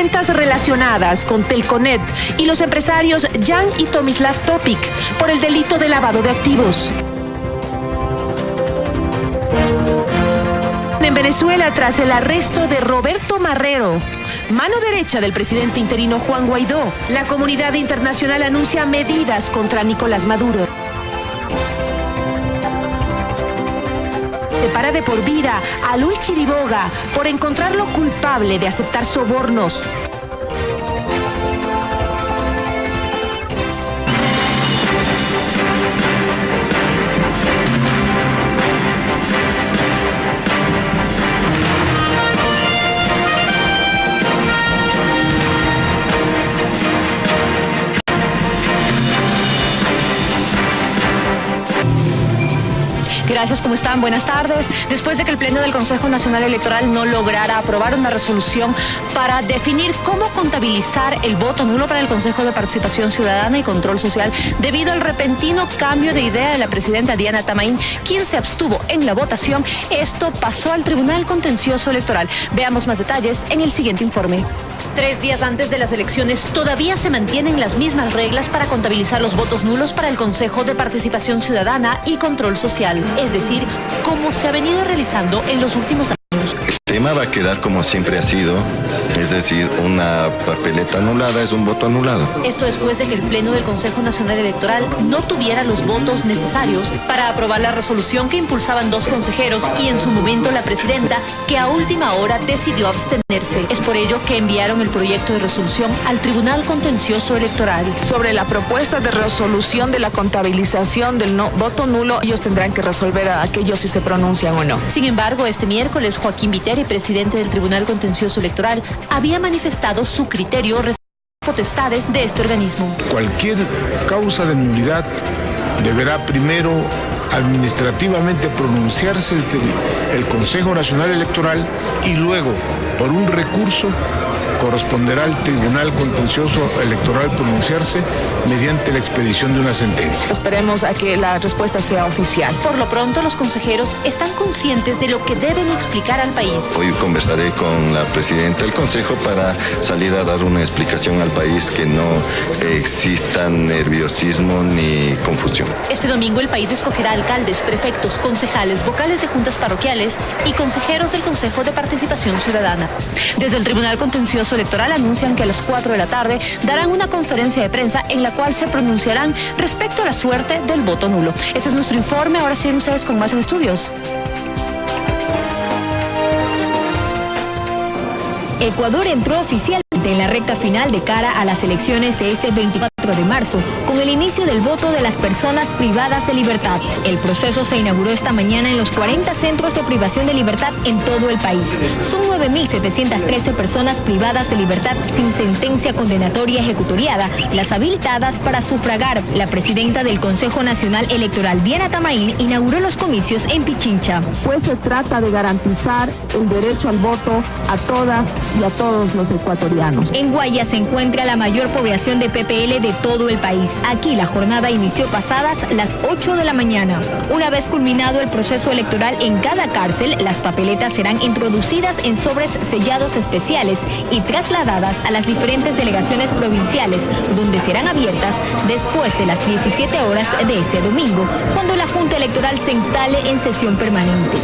cuentas relacionadas con Telconet y los empresarios Jan y Tomislav Topic por el delito de lavado de activos. En Venezuela, tras el arresto de Roberto Marrero, mano derecha del presidente interino Juan Guaidó, la comunidad internacional anuncia medidas contra Nicolás Maduro. Separa de por vida a Luis Chiriboga por encontrarlo culpable de aceptar sobornos. Gracias, ¿cómo están? Buenas tardes. Después de que el Pleno del Consejo Nacional Electoral no lograra aprobar una resolución para definir cómo contabilizar el voto nulo para el Consejo de Participación Ciudadana y Control Social, debido al repentino cambio de idea de la presidenta Diana Tamaín, quien se abstuvo en la votación, esto pasó al Tribunal Contencioso Electoral. Veamos más detalles en el siguiente informe. 3 días antes de las elecciones, todavía se mantienen las mismas reglas para contabilizar los votos nulos para el Consejo de Participación Ciudadana y Control Social, es decir, como se ha venido realizando en los últimos años. El tema va a quedar como siempre ha sido, es decir, una papeleta anulada es un voto anulado. Esto después de que el Pleno del Consejo Nacional Electoral no tuviera los votos necesarios para aprobar la resolución que impulsaban 2 consejeros y en su momento la presidenta, que a última hora decidió abstenerse. Es por ello que enviaron el proyecto de resolución al Tribunal Contencioso Electoral. Sobre la propuesta de resolución de la contabilización del voto nulo, ellos tendrán que resolver a aquellos si se pronuncian o no. Sin embargo, este miércoles Joaquín Viteri, presidente del Tribunal Contencioso Electoral, había manifestado su criterio respecto a las potestades de este organismo. Cualquier causa de nulidad deberá primero administrativamente pronunciarse el Consejo Nacional Electoral y luego, por un recurso, corresponderá al Tribunal Contencioso Electoral pronunciarse mediante la expedición de una sentencia. Esperemos a que la respuesta sea oficial. Por lo pronto, los consejeros están conscientes de lo que deben explicar al país. Hoy conversaré con la presidenta del Consejo para salir a dar una explicación al país, que no exista nerviosismo ni confusión. Este domingo el país escogerá alcaldes, prefectos, concejales, vocales de juntas parroquiales y consejeros del Consejo de Participación Ciudadana. Desde el Tribunal Contencioso Electoral anuncian que a las 4 de la tarde darán una conferencia de prensa en la cual se pronunciarán respecto a la suerte del voto nulo. Este es nuestro informe, ahora siguen ustedes con más en estudios. Ecuador entró oficialmente en la recta final de cara a las elecciones de este 24 de marzo, con el inicio del voto de las personas privadas de libertad. El proceso se inauguró esta mañana en los 40 centros de privación de libertad en todo el país. Son 9.713 personas privadas de libertad sin sentencia condenatoria ejecutoriada, las habilitadas para sufragar. La presidenta del Consejo Nacional Electoral, Diana Tamaín, inauguró los comicios en Pichincha. Pues se trata de garantizar el derecho al voto a todas y a todos los ecuatorianos. En Guayas se encuentra la mayor población de PPL de todo el país. Aquí la jornada inició pasadas las 8 de la mañana. Una vez culminado el proceso electoral en cada cárcel, las papeletas serán introducidas en sobres sellados especiales y trasladadas a las diferentes delegaciones provinciales, donde serán abiertas después de las 17 horas de este domingo, cuando la Junta Electoral se instale en sesión permanente.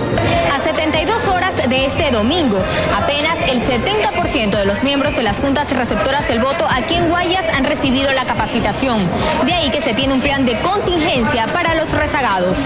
A 72 horas de este domingo, apenas el 70% de los miembros de las juntas receptoras del voto aquí en Guayas han recibido la capacitación. De ahí que se tiene un plan de contingencia para los rezagados.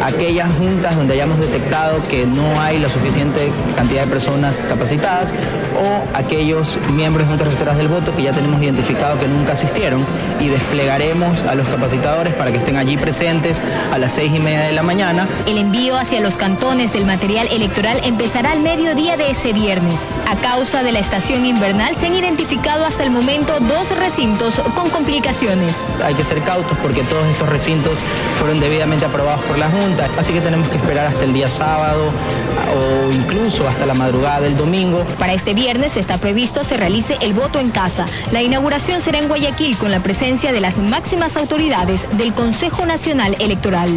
Aquellas juntas donde hayamos detectado que no hay la suficiente cantidad de personas capacitadas, o aquellos miembros de juntas receptoras del voto que ya tenemos identificado que nunca asistieron, y desplegaremos a los capacitadores para que estén allí presentes a las 6:30 de la mañana. El envío hacia los cantones del material electoral empezará al mediodía de este viernes. A causa de la estación invernal se han identificado hasta el momento 2 recintos con complicaciones. Hay que ser cautos porque todos estos recintos fueron debidamente aprobados por la Junta, así que tenemos que esperar hasta el día sábado o incluso hasta la madrugada del domingo. Para este viernes está previsto se realice el voto en casa. La inauguración será en Guayaquil con la presencia de las máximas autoridades del Consejo Nacional Electoral.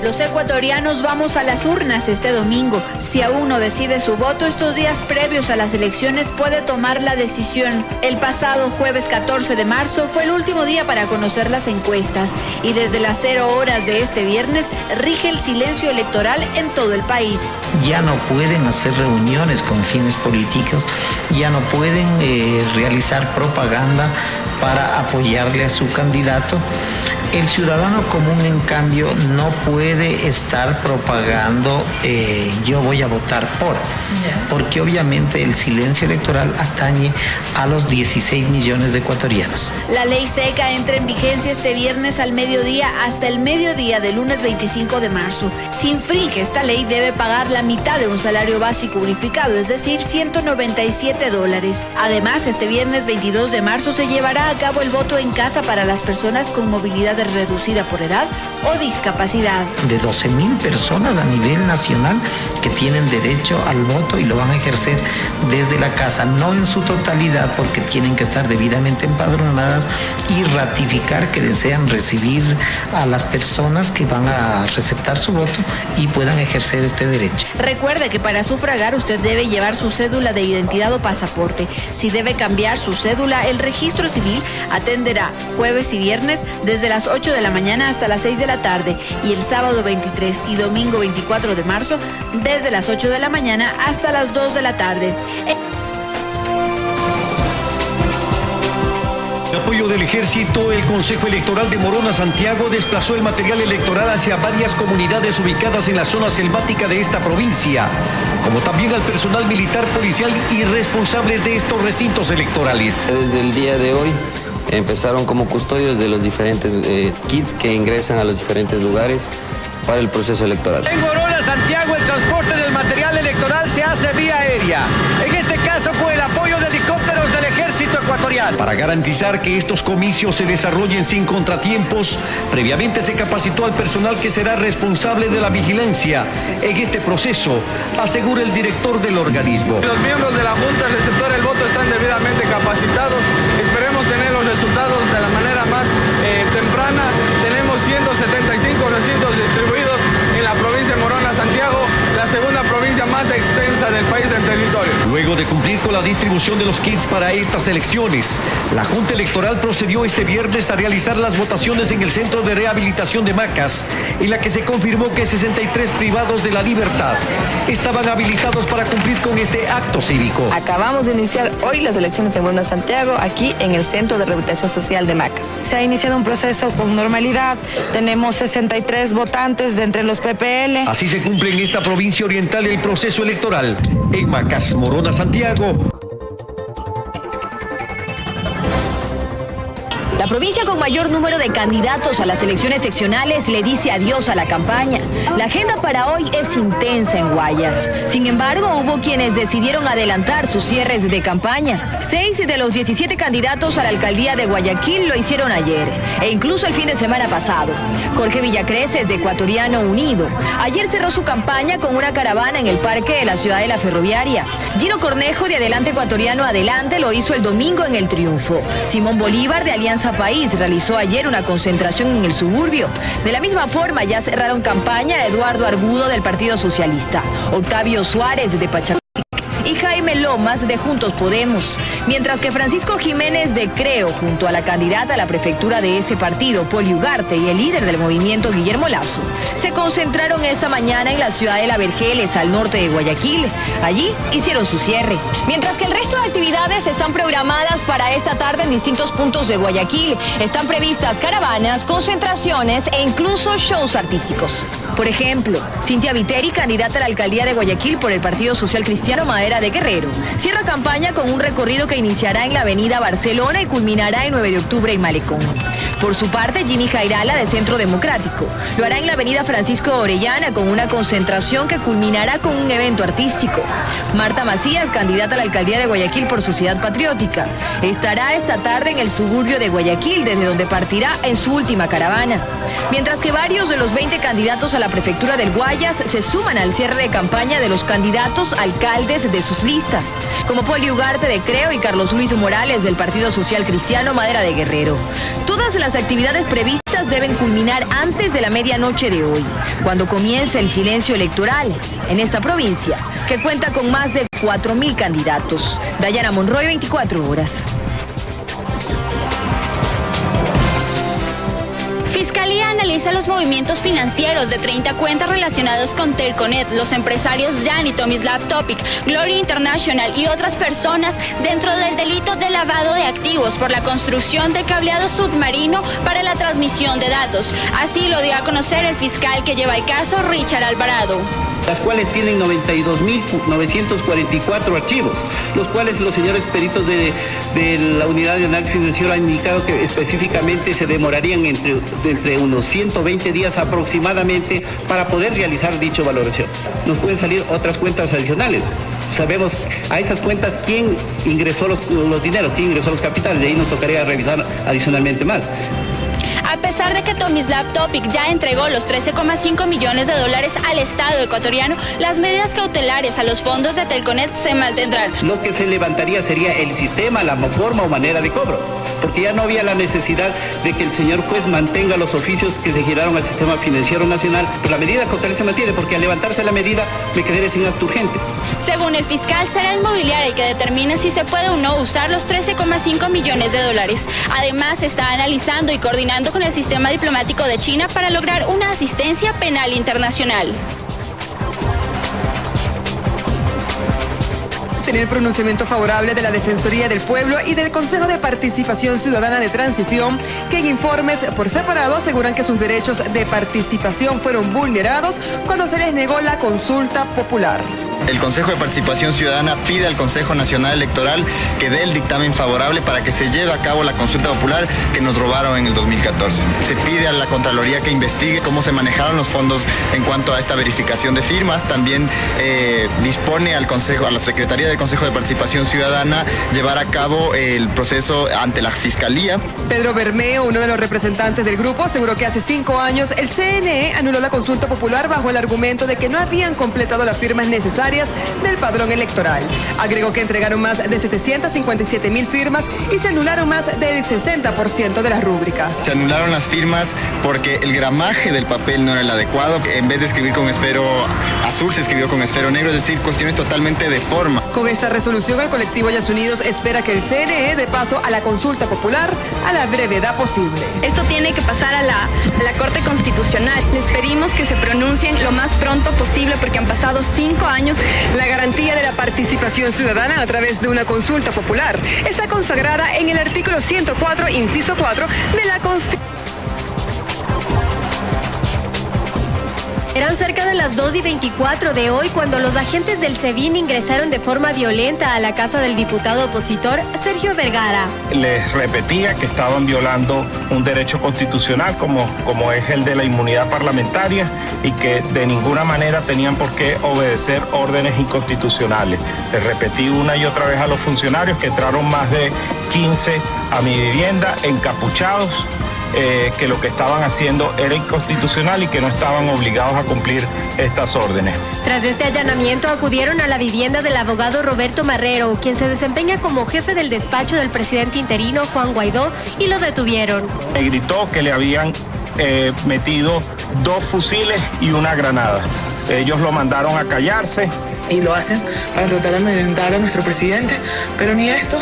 Los ecuatorianos vamos a las urnas este domingo. Si aún no decide su voto, estos días previos a las elecciones puede tomar la decisión. El pasado jueves 14 de marzo fue el último día para conocer las encuestas y desde las 0 horas de este viernes rige el silencio electoral en todo el país. Ya no pueden hacer reuniones con fines políticos, ya no pueden realizar propaganda para apoyarle a su candidato. El ciudadano común, en cambio, no puede estar propagando yo voy a votar porque obviamente el silencio electoral atañe a los 16 millones de ecuatorianos. La ley seca entra en vigencia este viernes al mediodía hasta el mediodía del lunes 25 de marzo. Si infringe esta ley debe pagar la mitad de un salario básico unificado, es decir, $197. Además, este viernes 22 de marzo se llevará a cabo el voto en casa para las personas con movilidad reducida por edad o discapacidad. De 12.000 personas a nivel nacional que tienen derecho al voto y lo van a ejercer desde la casa, no en su totalidad porque tienen que estar debidamente empadronadas y ratificar que desean recibir a las personas que van a receptar su voto y puedan ejercer este derecho. Recuerde que para sufragar usted debe llevar su cédula de identidad o pasaporte. Si debe cambiar su cédula, el registro civil atenderá jueves y viernes desde las 8 de la mañana hasta las 6 de la tarde y el sábado 23 y domingo 24 de marzo desde las 8 de la mañana hasta las 2 de la tarde. En apoyo del ejército, el Consejo Electoral de Morona Santiago desplazó el material electoral hacia varias comunidades ubicadas en la zona selvática de esta provincia, como también al personal militar, policial y responsables de estos recintos electorales. Desde el día de hoy empezaron como custodios de los diferentes kits que ingresan a los diferentes lugares para el proceso electoral. En Morona Santiago el transporte del material electoral se hace vía aérea, en este caso con el apoyo de helicópteros del ejército ecuatoriano. Para garantizar que estos comicios se desarrollen sin contratiempos, previamente se capacitó al personal que será responsable de la vigilancia en este proceso, asegura el director del organismo. Los miembros de la Junta Receptora del Voto están debidamente capacitados. Esperemos tener los resultados de la manera más temprana. Tenemos 175 recintos distribuidos en la provincia de Morona Santiago, la segunda provincia más extensa del país en territorio. Luego de cumplir con la distribución de los kits para estas elecciones, la Junta Electoral procedió este viernes a realizar las votaciones en el Centro de Rehabilitación de Macas, en la que se confirmó que 63 privados de la libertad estaban habilitados para cumplir con este acto cívico. Acabamos de iniciar hoy las elecciones en Morona Santiago, aquí en el Centro de Rehabilitación Social de Macas. Se ha iniciado un proceso con normalidad, tenemos 63 votantes de entre los PPL. Así se cumple en esta provincia oriental el proceso electoral. En Macas, Morona, Santiago. La provincia con mayor número de candidatos a las elecciones seccionales le dice adiós a la campaña. La agenda para hoy es intensa en Guayas. Sin embargo, hubo quienes decidieron adelantar sus cierres de campaña. 6 de los 17 candidatos a la alcaldía de Guayaquil lo hicieron ayer e incluso el fin de semana pasado. Jorge Villacreces, de Ecuatoriano Unido, ayer cerró su campaña con una caravana en el parque de la ciudad de la Ferroviaria. Gino Cornejo, de Adelante Ecuatoriano Adelante, lo hizo el domingo en El Triunfo. Simón Bolívar, de Alianza País, realizó ayer una concentración en el suburbio. De la misma forma ya cerraron campaña Eduardo Argudo, del Partido Socialista, Octavio Suárez, de Pachacútec, y Jaime Lomas, de Juntos Podemos, mientras que Francisco Jiménez, de Creo, junto a la candidata a la prefectura de ese partido, Poli Ugarte, y el líder del movimiento, Guillermo Lazo, se concentraron esta mañana en la ciudad de La Vergeles, al norte de Guayaquil. Allí hicieron su cierre. Mientras que el resto de actividades están programadas para esta tarde en distintos puntos de Guayaquil. Están previstas caravanas, concentraciones e incluso shows artísticos. Por ejemplo, Cintia Viteri, candidata a la alcaldía de Guayaquil por el Partido Social Cristiano Madera de Guerrero, cierra campaña con un recorrido que iniciará en la avenida Barcelona y culminará en 9 de octubre y Malecón. Por su parte, Jimmy Jairala, de Centro Democrático, lo hará en la avenida Francisco Orellana con una concentración que culminará con un evento artístico. Marta Macías, candidata a la alcaldía de Guayaquil por Sociedad Patriótica, estará esta tarde en el suburbio de Guayaquil, desde donde partirá en su última caravana. Mientras que varios de los 20 candidatos a la prefectura del Guayas se suman al cierre de campaña de los candidatos alcaldes de sus listas, como Poli Ugarte, de Creo, y Carlos Luis Morales, del Partido Social Cristiano Madera de Guerrero. Todas las actividades previstas cuentas deben culminar antes de la medianoche de hoy, cuando comience el silencio electoral en esta provincia, que cuenta con más de 4.000 candidatos. Dayana Monroy, 24 horas. Fiscalía analiza los movimientos financieros de 30 cuentas relacionados con Telconet, los empresarios Jan y Tomislav Topic, Glory International y otras personas dentro del delito de lavado de activos por la construcción de cableado submarino para la transmisión de datos. Así lo dio a conocer el fiscal que lleva el caso, Richard Alvarado. Las cuales tienen 92.944 archivos, los cuales los señores peritos de la unidad de análisis financiero han indicado que específicamente se demorarían entre unos 120 días aproximadamente para poder realizar dicha valoración. Nos pueden salir otras cuentas adicionales. Sabemos a esas cuentas quién ingresó los dineros, quién ingresó los capitales, de ahí nos tocaría revisar adicionalmente más. A pesar de que Tomislav Topic ya entregó los 13,5 millones de dólares al Estado ecuatoriano, las medidas cautelares a los fondos de Telconet se mantendrán. Lo que se levantaría sería el sistema, la forma o manera de cobro, porque ya no había la necesidad de que el señor juez mantenga los oficios que se giraron al sistema financiero nacional. Pero la medida cautelar se mantiene, porque al levantarse la medida me quedaré sin acto urgente. Según el fiscal, será inmobiliaria el que determine si se puede o no usar los 13,5 millones de dólares. Además, se está analizando y coordinando con el sistema diplomático de China para lograr una asistencia penal internacional. Tener pronunciamiento favorable de la Defensoría del Pueblo y del Consejo de Participación Ciudadana de Transición, que en informes por separado aseguran que sus derechos de participación fueron vulnerados cuando se les negó la consulta popular. El Consejo de Participación Ciudadana pide al Consejo Nacional Electoral que dé el dictamen favorable para que se lleve a cabo la consulta popular que nos robaron en el 2014. Se pide a la Contraloría que investigue cómo se manejaron los fondos en cuanto a esta verificación de firmas. También dispone a la Secretaría del Consejo de Participación Ciudadana llevar a cabo el proceso ante la Fiscalía. Pedro Bermeo, uno de los representantes del grupo, aseguró que hace 5 años el CNE anuló la consulta popular bajo el argumento de que no habían completado las firmas necesarias del padrón electoral. Agregó que entregaron más de 757.000 firmas y se anularon más del 60% de las rúbricas. Se anularon las firmas porque el gramaje del papel no era el adecuado. En vez de escribir con esfero azul, se escribió con esfero negro, es decir, cuestiones totalmente de forma. Con esta resolución, el colectivo Yas Unidos espera que el CNE dé paso a la consulta popular a la brevedad posible. Esto tiene que pasar a la Corte Constitucional. Les pedimos que se pronuncien lo más pronto posible porque han pasado 5 años. La garantía de la participación ciudadana a través de una consulta popular está consagrada en el artículo 104, inciso 4 de la Constitución. Eran cerca de las 2:24 de hoy cuando los agentes del SEBIN ingresaron de forma violenta a la casa del diputado opositor Sergio Vergara. Les repetía que estaban violando un derecho constitucional como es el de la inmunidad parlamentaria y que de ninguna manera tenían por qué obedecer órdenes inconstitucionales. Les repetí una y otra vez a los funcionarios que entraron más de 15 a mi vivienda encapuchados, que lo que estaban haciendo era inconstitucional y que no estaban obligados a cumplir estas órdenes. Tras este allanamiento acudieron a la vivienda del abogado Roberto Marrero, quien se desempeña como jefe del despacho del presidente interino Juan Guaidó, y lo detuvieron. Me gritó que le habían metido 2 fusiles y una granada. Ellos lo mandaron a callarse. Y lo hacen para tratar de amedrentar a nuestro presidente, pero ni esto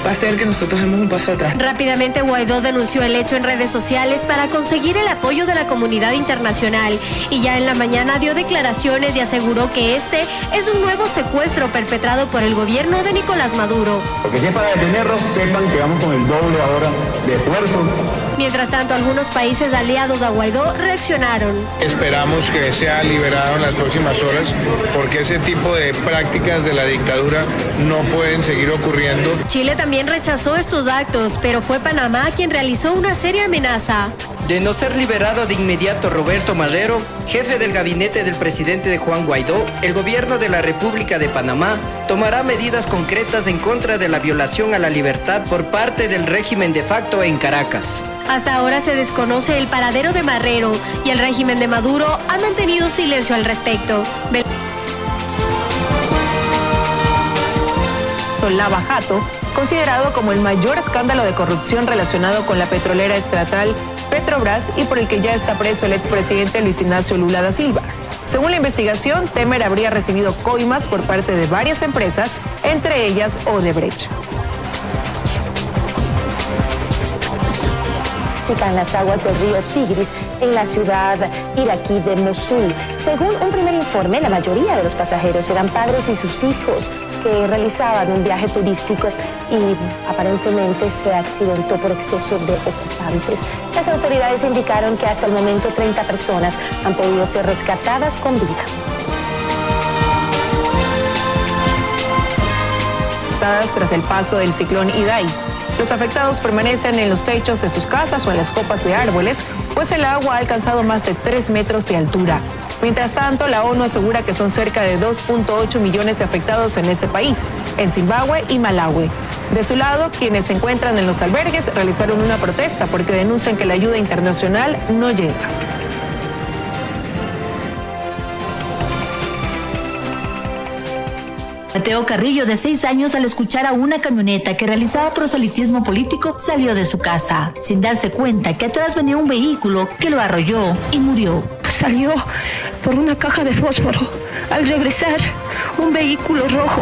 va a hacer que nosotros demos un paso atrás. Rápidamente Guaidó denunció el hecho en redes sociales para conseguir el apoyo de la comunidad internacional y ya en la mañana dio declaraciones y aseguró que este es un nuevo secuestro perpetrado por el gobierno de Nicolás Maduro. Porque si es para detenerlos, sepan que vamos con el doble ahora de esfuerzo. Mientras tanto, algunos países aliados a Guaidó reaccionaron. Esperamos que sea liberado en las próximas horas porque ese tipo de prácticas de la dictadura no pueden seguir ocurriendo. Chile también rechazó estos actos, pero fue Panamá quien realizó una seria amenaza. De no ser liberado de inmediato Roberto Marrero, jefe del gabinete del presidente de Juan Guaidó, el gobierno de la República de Panamá tomará medidas concretas en contra de la violación a la libertad por parte del régimen de facto en Caracas. Hasta ahora se desconoce el paradero de Marrero y el régimen de Maduro ha mantenido silencio al respecto. caso Lava Jato, considerado como el mayor escándalo de corrupción relacionado con la petrolera estatal Petrobras y por el que ya está preso el expresidente Luis Ignacio Lula da Silva. Según la investigación, Temer habría recibido coimas por parte de varias empresas, entre ellas Odebrecht. En las aguas del río Tigris, en la ciudad iraquí de Mosul. Según un primer informe, la mayoría de los pasajeros eran padres y sus hijos que realizaban un viaje turístico y aparentemente se accidentó por exceso de ocupantes. Las autoridades indicaron que hasta el momento 30 personas han podido ser rescatadas con vida. Tras el paso del ciclón Idai. Los afectados permanecen en los techos de sus casas o en las copas de árboles, pues el agua ha alcanzado más de 3 metros de altura. Mientras tanto, la ONU asegura que son cerca de 2.8 millones de afectados en ese país, en Zimbabue y Malawi. De su lado, quienes se encuentran en los albergues realizaron una protesta porque denuncian que la ayuda internacional no llega. Mateo Carrillo, de 6 años, al escuchar a una camioneta que realizaba proselitismo político, salió de su casa, sin darse cuenta que atrás venía un vehículo que lo arrolló y murió. Salió por una caja de fósforo. Al regresar, un vehículo rojo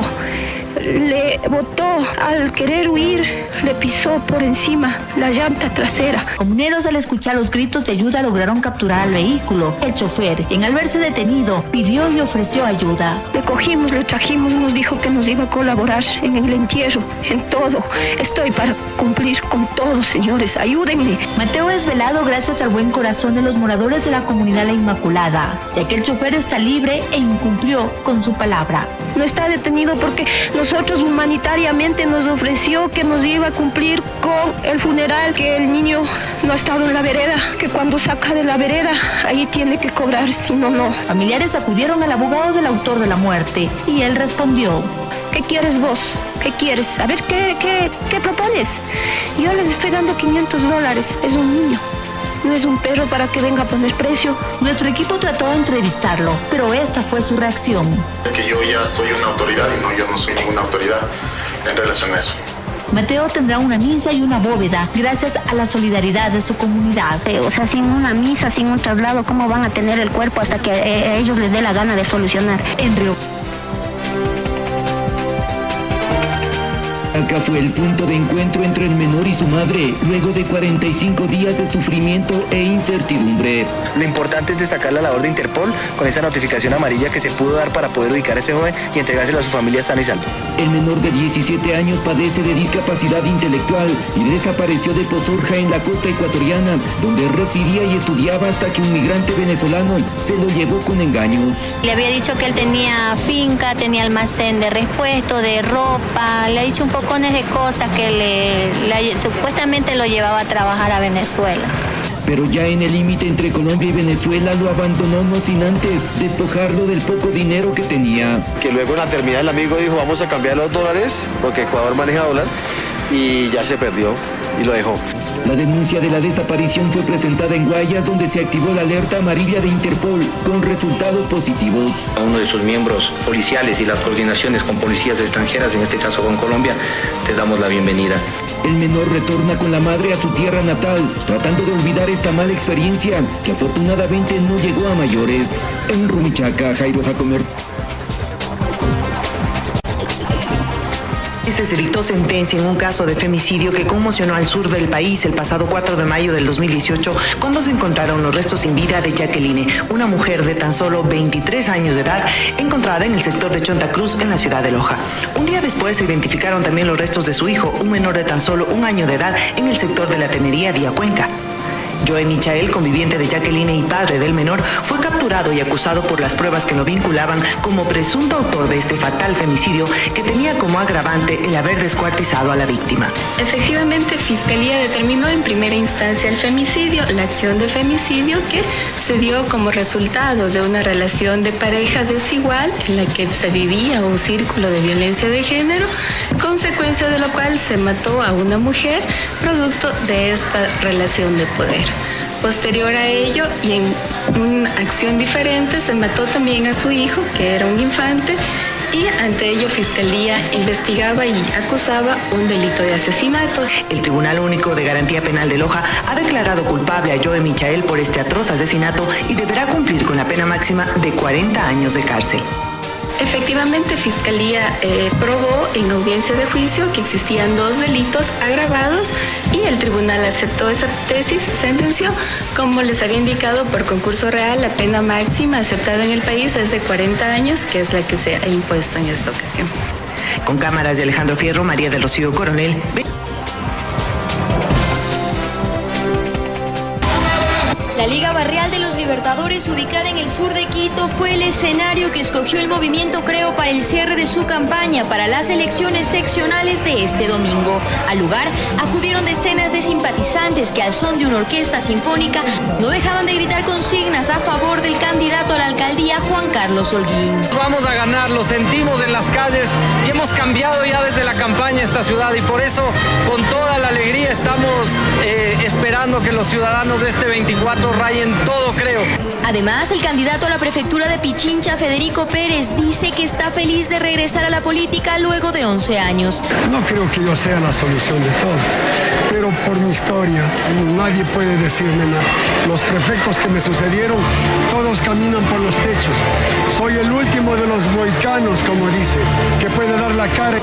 le botó. Al querer huir, le pisó por encima la llanta trasera. Comuneros, al escuchar los gritos de ayuda, lograron capturar al vehículo. El chofer, al verse detenido, pidió y ofreció ayuda. Le cogimos, le trajimos, nos dijo que nos iba a colaborar en el entierro, en todo. Estoy para cumplir con todo, señores, ayúdenme. Mateo es velado gracias al buen corazón de los moradores de la comunidad La Inmaculada, ya que el chofer está libre e incumplió con su palabra. No está detenido porque nosotros humanitariamente nos ofreció que nos iba a cumplir con el funeral, que el niño no ha estado en la vereda, que cuando saca de la vereda, ahí tiene que cobrar, si no, no. Familiares acudieron al abogado del autor de la muerte y él respondió: ¿qué quieres vos? ¿Qué quieres? A ver, ¿qué propones? Yo les estoy dando $500, es un niño. No es un perro para que venga a poner precio. Nuestro equipo trató de entrevistarlo, pero esta fue su reacción. Que yo ya soy una autoridad y no, yo no soy ninguna autoridad en relación a eso. Mateo tendrá una misa y una bóveda gracias a la solidaridad de su comunidad. O sea, sin una misa, sin un traslado, ¿cómo van a tener el cuerpo hasta que a ellos les dé la gana de solucionar? En Río. Acá fue el punto de encuentro entre el menor y su madre, luego de 45 días de sufrimiento e incertidumbre. Lo importante es destacar la labor de Interpol con esa notificación amarilla que se pudo dar para poder ubicar a ese joven y entregárselo a su familia sano y salvo. El menor de 17 años padece de discapacidad intelectual y desapareció de Pozorja en la costa ecuatoriana, donde residía y estudiaba hasta que un migrante venezolano se lo llevó con engaños. Le había dicho que él tenía finca, tenía almacén de repuesto, de ropa, le ha dicho un poco de cosas que supuestamente lo llevaba a trabajar a Venezuela. Pero ya en el límite entre Colombia y Venezuela lo abandonó no sin antes despojarlo del poco dinero que tenía. Que luego en la terminal el amigo dijo vamos a cambiar los dólares porque Ecuador maneja dólar y ya se perdió y lo dejó. La denuncia de la desaparición fue presentada en Guayas, donde se activó la alerta amarilla de Interpol con resultados positivos. A uno de sus miembros policiales y las coordinaciones con policías extranjeras, en este caso con Colombia, te damos la bienvenida. El menor retorna con la madre a su tierra natal, tratando de olvidar esta mala experiencia que afortunadamente no llegó a mayores. En Rumichaca, Jairo Jacomer. Se dictó sentencia en un caso de femicidio que conmocionó al sur del país el pasado 4 de mayo del 2018, cuando se encontraron los restos sin vida de Jacqueline, una mujer de tan solo 23 años de edad, encontrada en el sector de Chonta Cruz, en la ciudad de Loja. Un día después se identificaron también los restos de su hijo, un menor de tan solo 1 año de edad, en el sector de la Tenería Vía Cuenca. Joe Michael, conviviente de Jacqueline y padre del menor, fue capturado y acusado por las pruebas que lo vinculaban como presunto autor de este fatal femicidio que tenía como agravante el haber descuartizado a la víctima. Efectivamente, Fiscalía determinó en primera instancia el femicidio, la acción de femicidio que se dio como resultado de una relación de pareja desigual en la que se vivía un círculo de violencia de género, consecuencia de lo cual se mató a una mujer producto de esta relación de poder. Posterior a ello, y en una acción diferente, se mató también a su hijo, que era un infante, y ante ello Fiscalía investigaba y acusaba un delito de asesinato. El Tribunal Único de Garantía Penal de Loja ha declarado culpable a Joe Michael por este atroz asesinato y deberá cumplir con la pena máxima de 40 años de cárcel. Efectivamente, Fiscalía probó en audiencia de juicio que existían 2 delitos agravados y el tribunal aceptó esa tesis, sentenció. Como les había indicado, por concurso real, la pena máxima aceptada en el país es de 40 años, que es la que se ha impuesto en esta ocasión. Con cámaras de Alejandro Fierro, María del Rocío Coronel. La Liga Barrial de los Libertadores, ubicada en el sur de Quito, fue el escenario que escogió el movimiento Creo para el cierre de su campaña para las elecciones seccionales de este domingo. Al lugar acudieron decenas de simpatizantes que al son de una orquesta sinfónica no dejaban de gritar consignas a favor del candidato a la alcaldía, Juan Carlos Holguín. Vamos a ganar, lo sentimos en las calles y hemos cambiado ya desde la campaña esta ciudad y por eso con toda la alegría estamos esperando que los ciudadanos de este 24 rayen todo, creo. Además, el candidato a la prefectura de Pichincha, Federico Pérez, dice que está feliz de regresar a la política luego de 11 años. No creo que yo sea la solución de todo, pero por mi historia nadie puede decirme nada. Los prefectos que me sucedieron, todos caminan por los techos. Soy el último de los mohicanos, como dice, que puede dar la cara.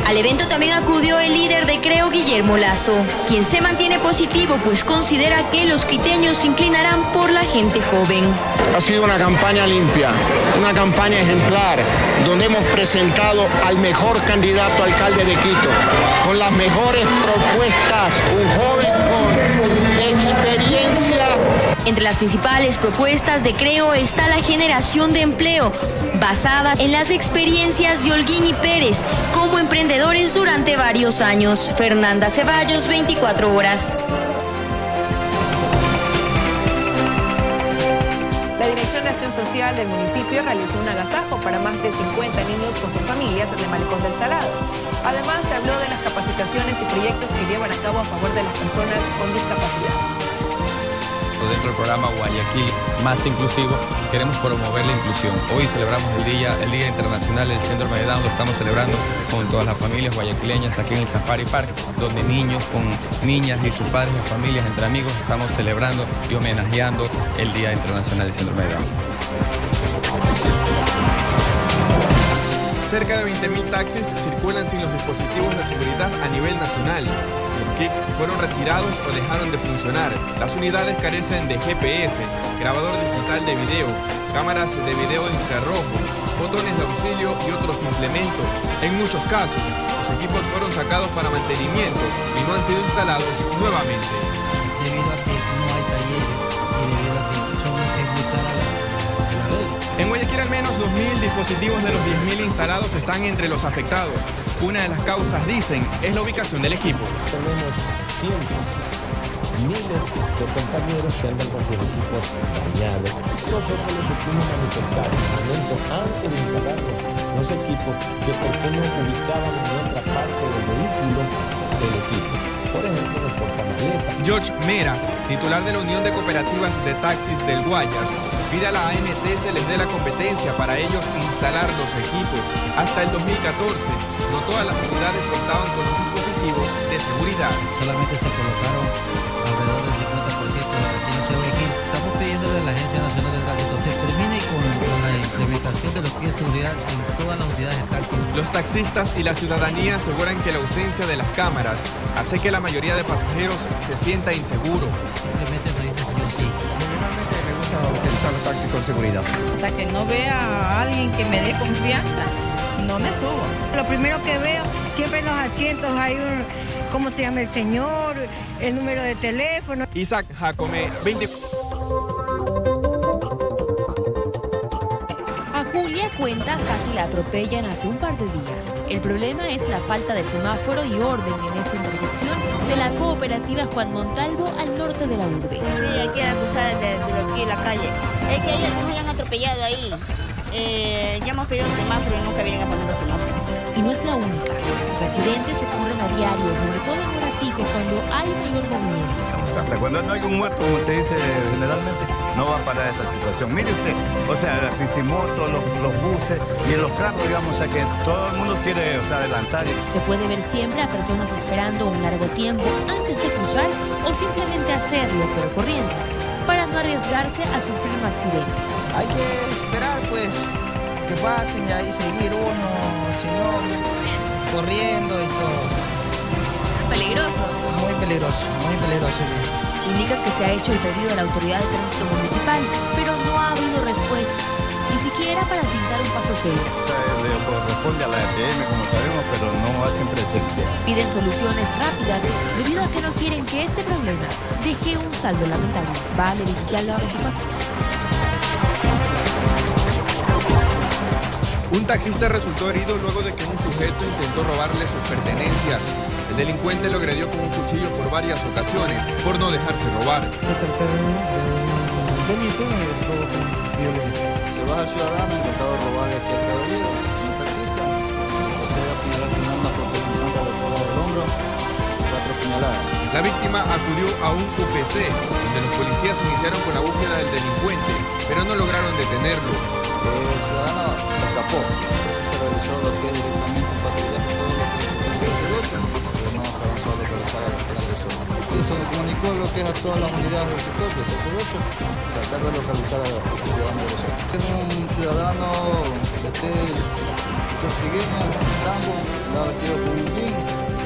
Al evento también acudió el líder de Creo, Guillermo Lazo, quien se mantiene positivo, pues considera que los quiteños se inclinarán por la gente joven. Ha sido una campaña limpia, una campaña ejemplar, donde hemos presentado al mejor candidato a alcalde de Quito, con las mejores propuestas, un joven con experiencia. Entre las principales propuestas de Creo está la generación de empleo, basada en las experiencias de Holguín y Pérez como emprendedores durante varios años. Fernanda Ceballos, 24 horas. La Dirección de Acción Social del municipio realizó un agasajo para más de 50 niños con sus familias en el Malecón del Salado. Además, se habló de las capacitaciones y proyectos que llevan a cabo a favor de las personas con discapacidad. Dentro del programa Guayaquil Más Inclusivo, queremos promover la inclusión. Hoy celebramos el Día Internacional del Síndrome de Down, lo estamos celebrando con todas las familias guayaquileñas aquí en el Safari Park, donde niños con niñas y sus padres y familias, entre amigos, estamos celebrando y homenajeando el Día Internacional del Síndrome de Down. Cerca de 20.000 taxis circulan sin los dispositivos de seguridad a nivel nacional. Los kits fueron retirados o dejaron de funcionar. Las unidades carecen de GPS, grabador digital de video, cámaras de video infrarrojo, botones de auxilio y otros implementos. En muchos casos, los equipos fueron sacados para mantenimiento y no han sido instalados nuevamente. Debido a que no hay talleres y debido a que es muy cara la ley. En Guayaquil al menos 2.000 dispositivos de los 10.000 instalados están entre los afectados. Una de las causas, dicen, es la ubicación del equipo. Tenemos cientos, miles de compañeros que andan con sus equipos dañados. Nosotros les supimos manifestar en el momento antes de instalar los equipos que por qué no ubicábamos en otra parte del vehículo del equipo. Por ejemplo, los portamaletas. George Mera, titular de la Unión de Cooperativas de Taxis del Guayas, pide a la ANT se les dé la competencia para ellos instalar los equipos. Hasta el 2014, no todas las unidades contaban con los dispositivos de seguridad. Solamente se colocaron alrededor del 50% aquí en Guayaquil. Estamos pidiéndole a la Agencia Nacional de Tránsito se termine con la implementación de los pies de seguridad en todas las unidades de taxi. Los taxistas y la ciudadanía aseguran que la ausencia de las cámaras hace que la mayoría de pasajeros se sienta inseguro. Simplemente nos dice señor sí. Me gusta utilizar los taxis con seguridad. Hasta que no vea a alguien que me dé confianza, no me subo. Lo primero que veo, siempre en los asientos hay un, ¿cómo se llama el señor? El número de teléfono. Isaac Jacome, 24. A Julia cuenta casi la atropellan hace un par de días. El problema es la falta de semáforo y orden en esta intersección de la cooperativa Juan Montalvo al norte de la urbe. Sí, aquí a cruzar de aquí la calle. Es que ellos nos han atropellado ahí. Ya hemos pedido semáforo y nunca vienen a poner los semáforos. Y no es la única. Los accidentes ocurren a diario, sobre todo en hora pico que cuando hay mayor movimiento. Hasta cuando no hay un muerto, como se dice generalmente, no va a parar esta situación. Mire usted, o sea, las bicimotos, los buses y en los carros, digamos, o sea, que todo el mundo quiere, o sea, adelantar. Se puede ver siempre a personas esperando un largo tiempo antes de cruzar o simplemente hacerlo, pero corriendo, para no arriesgarse a sufrir un accidente. Hay que esperar, pues, que pasen y ahí seguir uno, si no, corriendo y todo. ¿Peligroso? Muy peligroso, muy peligroso. Indica que se ha hecho el pedido a la autoridad de tránsito municipal, pero no ha habido respuesta, ni siquiera para pintar un paso serio. O sea, le corresponde a la ETM, como sabemos, pero no hacen presencia. Piden soluciones rápidas debido a que no quieren que este problema deje un saldo lamentable. Valerie Villalba, 24. Un taxista resultó herido luego de que un sujeto intentó robarle sus pertenencias. El delincuente lo agredió con un cuchillo por varias ocasiones, por no dejarse robar. Se trató de un delito y estuvo con violencia. Se baja el ciudadano, intentado robarle aquí al caballero, un taxista, procede a apuñalar con arma cortopunzante a la altura del hombro, 4 puñaladas. La víctima acudió a un UPC, donde los policías iniciaron con la búsqueda del delincuente, pero no lograron detenerlo. El ciudadano escapó, se realizó lo que es directamente un patrullaje, todo lo que es el 18, pero no se avanzó a localizar al agresor. Y eso le comunicó lo que es a todas las unidades del sector, del sector 8, tratar de localizar al ciudadano agresor. Es un ciudadano de tez trigueña, tango, estaba vestido con un jean.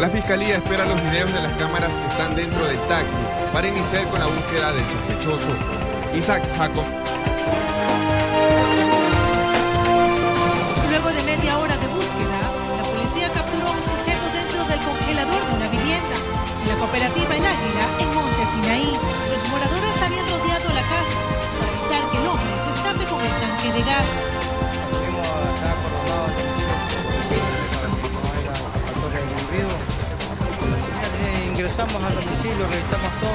La fiscalía espera los videos de las cámaras que están dentro del taxi para iniciar con la búsqueda del sospechoso. Isaac Jacob. Luego de media hora de búsqueda, la policía capturó a un sujeto dentro del congelador de una vivienda en la cooperativa El Águila, en Monte Sinaí. Los moradores habían rodeado la casa para evitar que el hombre se escape con el tanque de gas. Estuvimos acá acordonados al individuo. Ingresamos al domicilio, revisamos todo.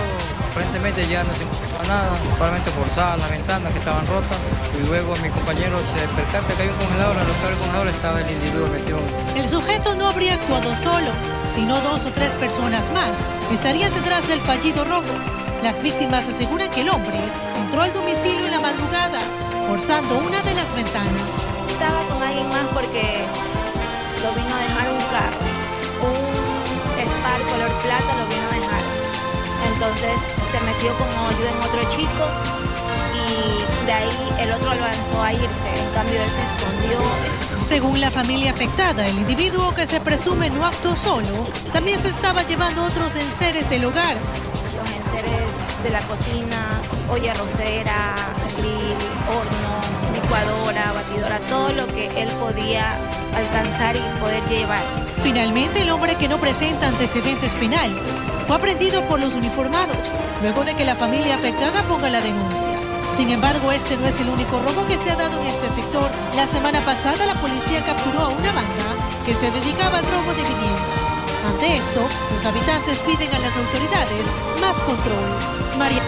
Aparentemente ya no se encontraba nada, solamente forzadas las ventanas que estaban rotas. Y luego mi compañero se percata que hay un congelador, en el local del congelador estaba el individuo metido. El sujeto no habría actuado solo, sino 2 o 3 personas más estarían detrás del fallido robo. Las víctimas aseguran que el hombre entró al domicilio en la madrugada, forzando una de las ventanas. Estaba con alguien más porque lo vino a dejar un carro, un Spark color plata lo vino a dejar. Entonces se metió como ayuda en otro chico y de ahí el otro alcanzó a irse, en cambio él se escondió. Según la familia afectada, el individuo que se presume no actuó solo, también se estaba llevando otros enseres del hogar. Los enseres de la cocina, olla arrocera, grill, horno, licuadora, batidora, todo lo que él podía alcanzar y poder llevar. Finalmente, el hombre, que no presenta antecedentes penales, fue aprehendido por los uniformados, luego de que la familia afectada ponga la denuncia. Sin embargo, este no es el único robo que se ha dado en este sector. La semana pasada, la policía capturó a una banda que se dedicaba al robo de viviendas. Ante esto, los habitantes piden a las autoridades más control. María